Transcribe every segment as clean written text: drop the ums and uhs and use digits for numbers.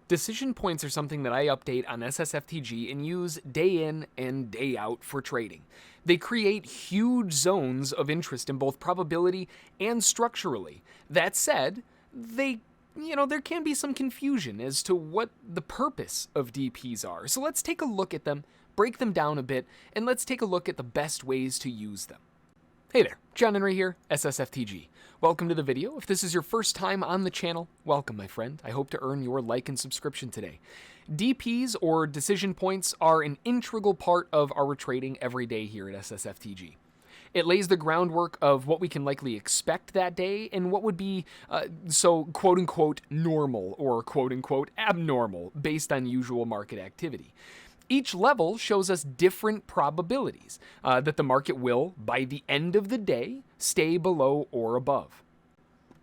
Decision points are something that I update on SSFTG and use day in and day out for trading. They create huge zones of interest in both probability and structurally. That said, there can be some confusion as to what the purpose of DPs are. So let's take a look at them, break them down a bit, and let's take a look at the best ways to use them. Hey there, John Henry here, SSFTG. Welcome to the video. If this is your first time on the channel, welcome my friend. I hope to earn your like and subscription today. DPs, or decision points, are an integral part of our trading every day here at SSFTG. It lays the groundwork of what we can likely expect that day and what would be quote-unquote normal or quote-unquote abnormal based on usual market activity. Each level shows us different probabilities that the market will, by the end of the day, stay below or above.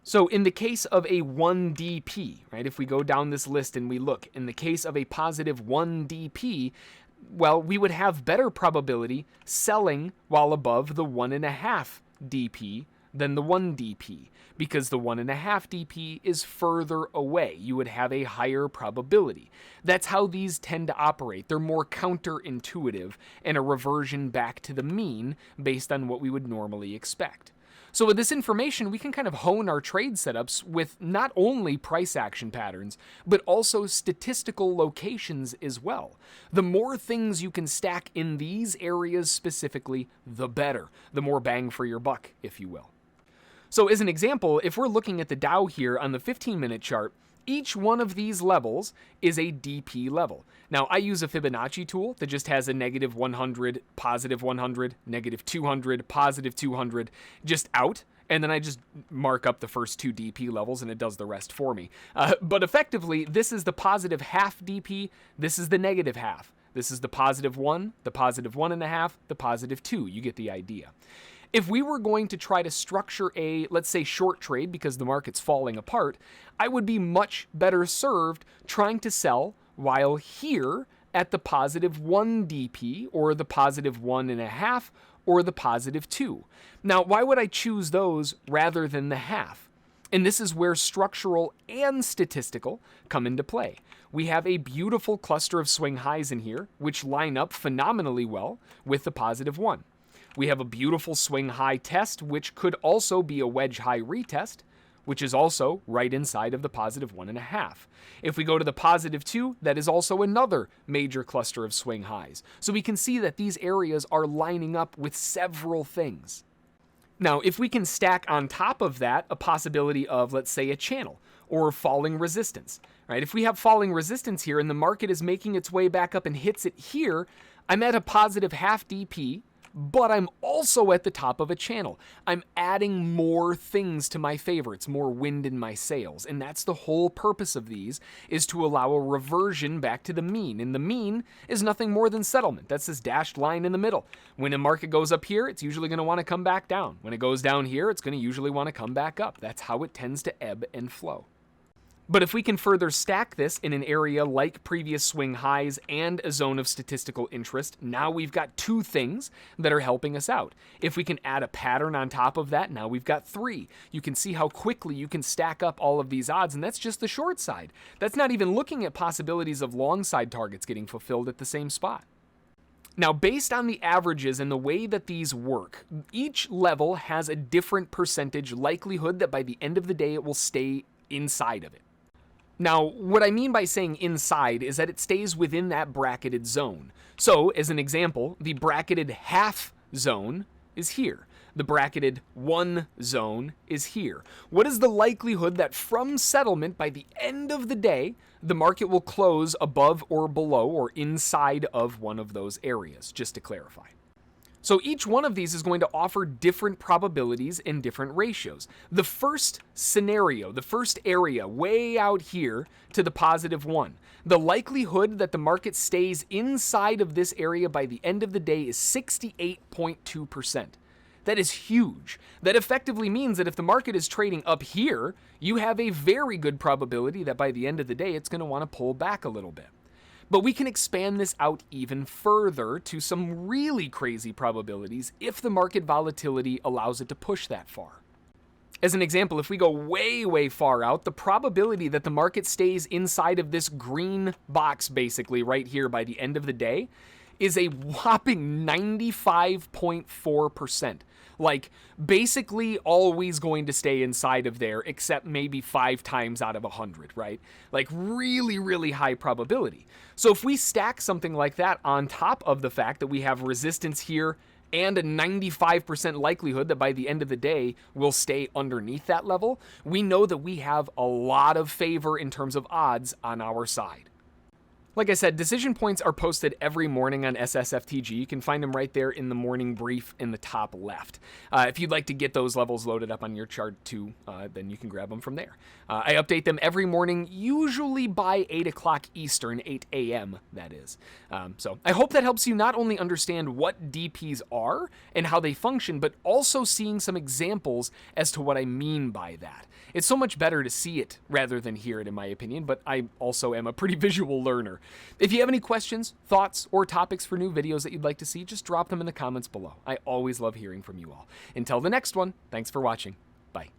So in the case of a 1DP, right, if we go down this list and we look, in the case of a positive 1DP, well, we would have better probability selling while above the 1.5 DP than the 1DP, because the 1.5 DP is further away. You would have a higher probability. That's how these tend to operate. They're more counterintuitive and a reversion back to the mean based on what we would normally expect. So with this information, we can kind of hone our trade setups with not only price action patterns, but also statistical locations as well. The more things you can stack in these areas specifically, the better. The more bang for your buck, if you will. So as an example, if we're looking at the Dow here on the 15-minute chart, each one of these levels is a DP level. Now, I use a Fibonacci tool that just has a negative 100, positive 100, negative 200, positive 200, just out. And then I just mark up the first two DP levels and it does the rest for me. But effectively, this is the positive half DP. This is the negative half. This is the positive 1, the positive 1.5, the positive 2. You get the idea. If we were going to try to structure a, let's say, short trade because the market's falling apart, I would be much better served trying to sell while here at the positive 1 DP or the positive 1.5 or the positive 2. Now, why would I choose those rather than the half? And this is where structural and statistical come into play. We have a beautiful cluster of swing highs in here, which line up phenomenally well with the positive 1. We have a beautiful swing high test, which could also be a wedge high retest, which is also right inside of the positive 1.5. If we go to the positive 2, that is also another major cluster of swing highs. So we can see that these areas are lining up with several things. Now, if we can stack on top of that a possibility of, let's say, a channel or falling resistance, right? If we have falling resistance here and the market is making its way back up and hits it here, I'm at a positive half DP, but I'm also at the top of a channel. I'm adding more things to my favor. It's more wind in my sails. And that's the whole purpose of these, is to allow a reversion back to the mean. And the mean is nothing more than settlement. That's this dashed line in the middle. When a market goes up here, it's usually going to want to come back down. When it goes down here, it's going to usually want to come back up. That's how it tends to ebb and flow. But if we can further stack this in an area like previous swing highs and a zone of statistical interest, now we've got two things that are helping us out. If we can add a pattern on top of that, now we've got three. You can see how quickly you can stack up all of these odds, and that's just the short side. That's not even looking at possibilities of long side targets getting fulfilled at the same spot. Now, based on the averages and the way that these work, each level has a different percentage likelihood that by the end of the day it will stay inside of it. Now, what I mean by saying inside is that it stays within that bracketed zone. So, as an example, the bracketed half zone is here. The bracketed 1 zone is here. What is the likelihood that from settlement, by the end of the day, the market will close above or below or inside of one of those areas, just to clarify? So each one of these is going to offer different probabilities and different ratios. The first scenario, the first area way out here to the positive 1, the likelihood that the market stays inside of this area by the end of the day is 68.2%. That is huge. That effectively means that if the market is trading up here, you have a very good probability that by the end of the day, it's going to want to pull back a little bit. But we can expand this out even further to some really crazy probabilities if the market volatility allows it to push that far. As an example, if we go way, way far out, the probability that the market stays inside of this green box, basically right here by the end of the day, is a whopping 95.4%. Like, basically always going to stay inside of there, except maybe 5 times out of 100, right? Like, really, really high probability. So if we stack something like that on top of the fact that we have resistance here and a 95% likelihood that by the end of the day we'll stay underneath that level, we know that we have a lot of favor in terms of odds on our side. Like I said, decision points are posted every morning on SSFTG. You can find them right there in the morning brief in the top left. If you'd like to get those levels loaded up on your chart too, then you can grab them from there. I update them every morning, usually by 8 o'clock Eastern, 8 a.m. that is. So I hope that helps you not only understand what DPs are and how they function, but also seeing some examples as to what I mean by that. It's so much better to see it rather than hear it, in my opinion, but I also am a pretty visual learner. If you have any questions, thoughts, or topics for new videos that you'd like to see, just drop them in the comments below. I always love hearing from you all. Until the next one, thanks for watching. Bye.